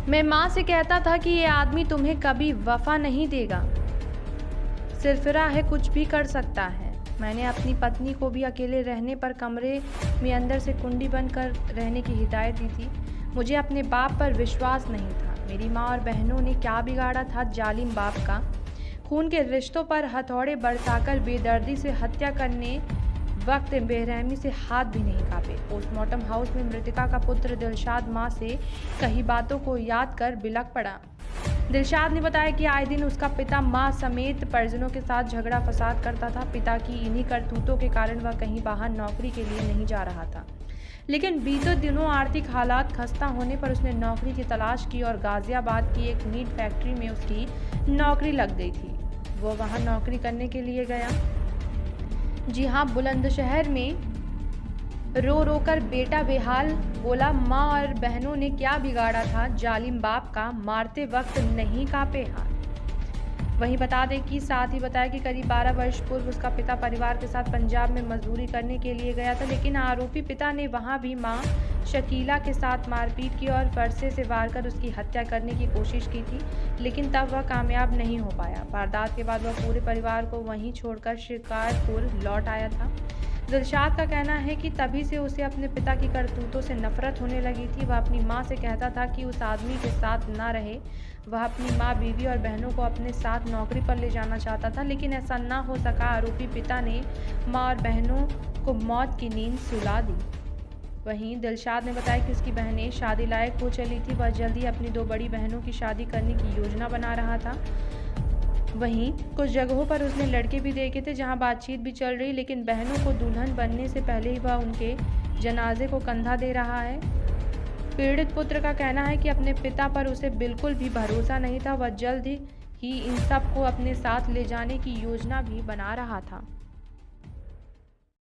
मैं माँ से कहता था कि ये आदमी तुम्हें कभी वफा नहीं देगा, सिरफिरा है, कुछ भी कर सकता है। मैंने अपनी पत्नी को भी अकेले रहने पर कमरे में अंदर से कुंडी बंद कर रहने की हिदायत दी थी। मुझे अपने बाप पर विश्वास नहीं था। मेरी माँ और बहनों ने क्या बिगाड़ा था जालिम बाप का? खून के रिश्तों पर हथौड़े बरसाकर बेदर्दी से हत्या करने वक्त बेरहमी से हाथ भी नहीं कांपे। पोस्टमार्टम हाउस में मृतका का पुत्र दिलशाद माँ से कही बातों को याद कर बिलख पड़ा। दिलशाद ने बताया कि आए दिन उसका पिता मां समेत परिजनों के साथ झगड़ा फसाद करता था। पिता की इन्हीं करतूतों के कारण वह कहीं बाहर नौकरी के लिए नहीं जा रहा था, लेकिन बीते दिनों आर्थिक हालात खस्ता होने पर उसने नौकरी की तलाश की और गाजियाबाद की एक मीट फैक्ट्री में उसकी नौकरी लग गई थी। वो वहां नौकरी करने के लिए गया। जी हाँ, बुलंदशहर में रो रो कर बेटा बेहाल बोला, माँ और बहनों ने क्या बिगाड़ा था जालिम बाप का, मारते वक्त नहीं कांपे हाथ। वहीं बता दें कि साथ ही बताया कि करीब 12 वर्ष पूर्व उसका पिता परिवार के साथ पंजाब में मजदूरी करने के लिए गया था, लेकिन आरोपी पिता ने वहां भी मां शकीला के साथ मारपीट की और फरसे से वार कर उसकी हत्या करने की कोशिश की थी, लेकिन तब वह कामयाब नहीं हो पाया। वारदात के बाद वह पूरे परिवार को वहीं छोड़कर शिकारपुर लौट आया था। दिलशाद का कहना है कि तभी से उसे अपने पिता की करतूतों से नफरत होने लगी थी। वह अपनी मां से कहता था कि उस आदमी के साथ ना रहे। वह अपनी मां, बीवी और बहनों को अपने साथ नौकरी पर ले जाना चाहता था, लेकिन ऐसा ना हो सका। आरोपी पिता ने मां और बहनों को मौत की नींद सुला दी। वहीं दिलशाद ने बताया कि उसकी बहनें शादी लायक हो चली थी। वह जल्द ही अपनी 2 बड़ी बहनों की शादी करने की योजना बना रहा था। वहीं कुछ जगहों पर उसने लड़के भी देखे थे जहां बातचीत भी चल रही, लेकिन बहनों को दुल्हन बनने से पहले ही वह उनके जनाजे को कंधा दे रहा है। पीड़ित पुत्र का कहना है कि अपने पिता पर उसे बिल्कुल भी भरोसा नहीं था। वह जल्द ही इन सब को अपने साथ ले जाने की योजना भी बना रहा था।